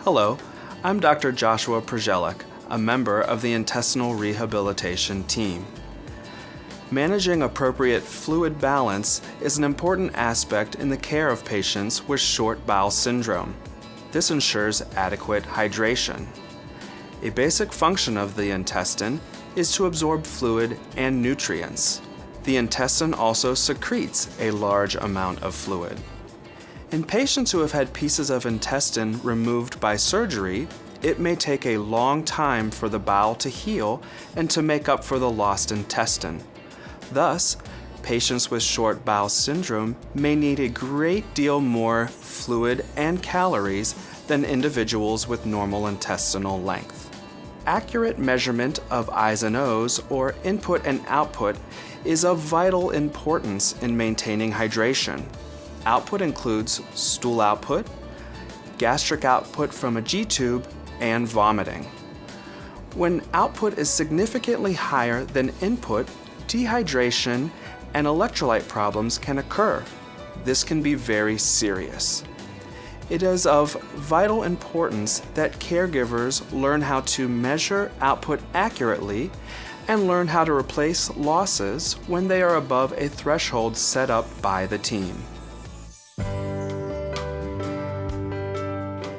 Hello, I'm Dr. Joshua Przelik, a member of the intestinal rehabilitation team. Managing appropriate fluid balance is an important aspect in the care of patients with short bowel syndrome. This ensures adequate hydration. A basic function of the intestine is to absorb fluid and nutrients. The intestine also secretes a large amount of fluid. In patients who have had pieces of intestine removed by surgery, it may take a long time for the bowel to heal and to make up for the lost intestine. Thus, patients with short bowel syndrome may need a great deal more fluid and calories than individuals with normal intestinal length. Accurate measurement of I's and O's, or input and output, is of vital importance in maintaining hydration. Output includes stool output, gastric output from a G-tube, and vomiting. When output is significantly higher than input, dehydration and electrolyte problems can occur. This can be very serious. It is of vital importance that caregivers learn how to measure output accurately and learn how to replace losses when they are above a threshold set up by the team.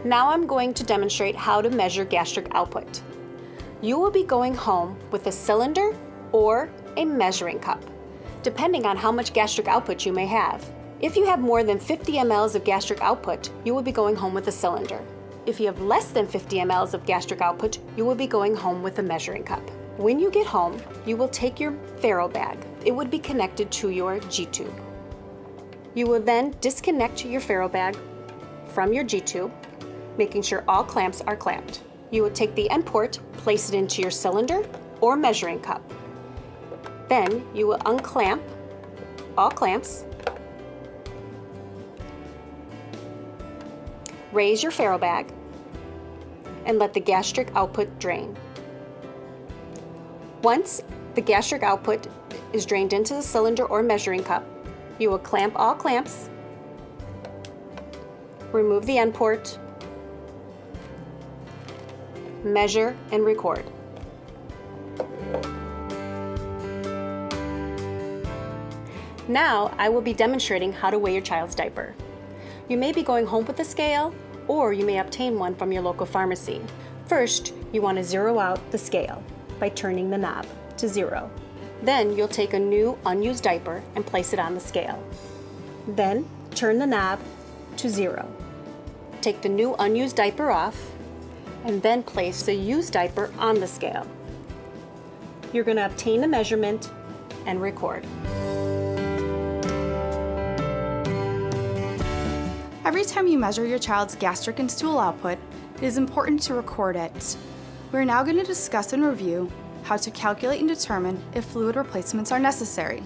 Now I'm going to demonstrate how to measure gastric output. You will be going home with a cylinder or a measuring cup, depending on how much gastric output you may have. If you have more than 50 mL of gastric output, you will be going home with a cylinder. If you have less than 50 mL of gastric output, you will be going home with a measuring cup. When you get home, you will take your Faro bag. It would be connected to your G-tube. You will then disconnect your Faro bag from your G-tube, making sure all clamps are clamped. You will take the end port, place it into your cylinder or measuring cup. Then you will unclamp all clamps, raise your Faro bag, and let the gastric output drain. Once the gastric output is drained into the cylinder or measuring cup, you will clamp all clamps, remove the end port, measure and record. Now I will be demonstrating how to weigh your child's diaper. You may be going home with a scale, or you may obtain one from your local pharmacy. First, you want to zero out the scale by turning the knob to 0. Then you'll take a new unused diaper and place it on the scale. Then turn the knob to 0. Take the new unused diaper off and then place the used diaper on the scale. You're going to obtain the measurement and record. Every time you measure your child's gastric and stool output, it is important to record it. We're now going to discuss and review how to calculate and determine if fluid replacements are necessary.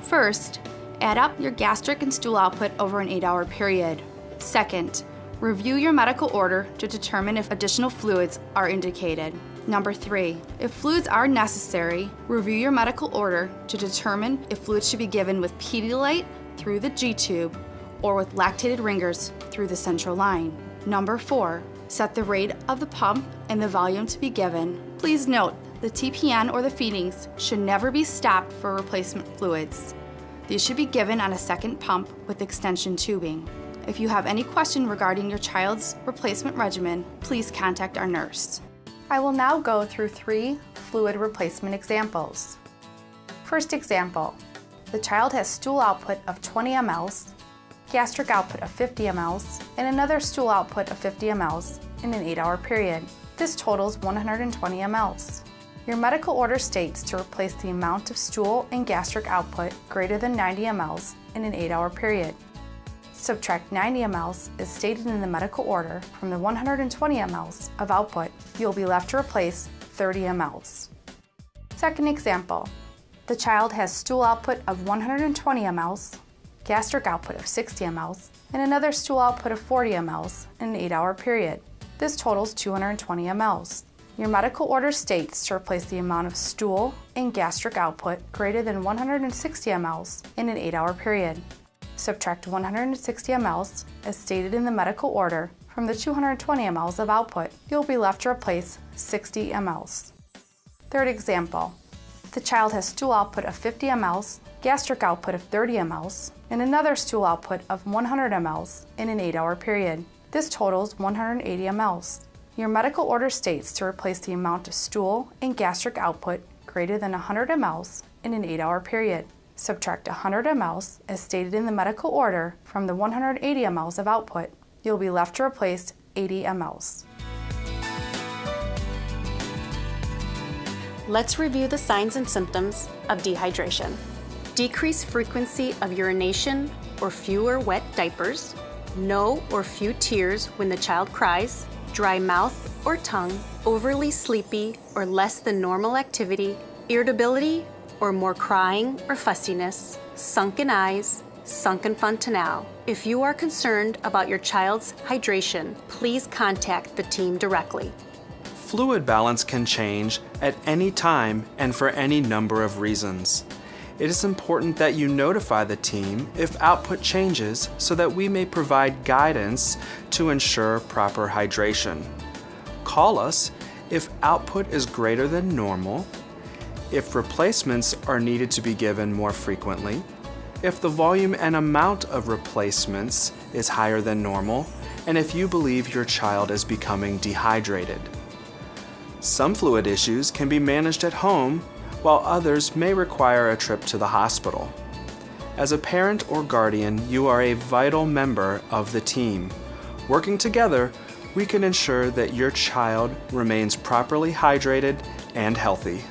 First, add up your gastric and stool output over an 8-hour period. Second, review your medical order to determine if additional fluids are indicated. Number 3, if fluids are necessary, review your medical order to determine if fluids should be given with Pedialyte through the G-tube or with lactated ringers through the central line. Number 4, set the rate of the pump and the volume to be given. Please note, the TPN or the feedings should never be stopped for replacement fluids. These should be given on a second pump with extension tubing. If you have any question regarding your child's replacement regimen, please contact our nurse. I will now go through 3 fluid replacement examples. First example, the child has stool output of 20 mL, gastric output of 50 mL, and another stool output of 50 mL in an 8-hour period. This totals 120 mL. Your medical order states to replace the amount of stool and gastric output greater than 90 mL in an 8-hour period. Subtract 90 mL as stated in the medical order from the 120 mL of output. You'll be left to replace 30 mL. Second example, the child has stool output of 120 mL, gastric output of 60 mL, and another stool output of 40 mL in an 8-hour period. This totals 220 mL. Your medical order states to replace the amount of stool and gastric output greater than 160 mL in an 8-hour period. Subtract 160 mL as stated in the medical order from from the 220 mLs of output, you'll be left to replace 60 mLs. Third example, the child has stool output of 50 mLs, gastric output of 30 mLs, and another stool output of 100 mLs in an 8-hour period. This totals 180 mLs. Your medical order states to replace the amount of stool and gastric output greater than 100 mLs in an 8-hour period. Subtract 100 mLs, as stated in the medical order, from the 180 mLs of output. You'll be left to replace 80 mLs. Let's review the signs and symptoms of dehydration. Decreased frequency of urination or fewer wet diapers, no or few tears when the child cries, dry mouth or tongue, overly sleepy or less than normal activity, irritability or more crying or fussiness, sunken eyes, sunken fontanelle. If you are concerned about your child's hydration, please contact the team directly. Fluid balance can change at any time and for any number of reasons. It is important that you notify the team if output changes so that we may provide guidance to ensure proper hydration. Call us if output is greater than normal, if replacements are needed to be given more frequently, if the volume and amount of replacements is higher than normal, and if you believe your child is becoming dehydrated. Some fluid issues can be managed at home, while others may require a trip to the hospital. As a parent or guardian, you are a vital member of the team. Working together, we can ensure that your child remains properly hydrated and healthy.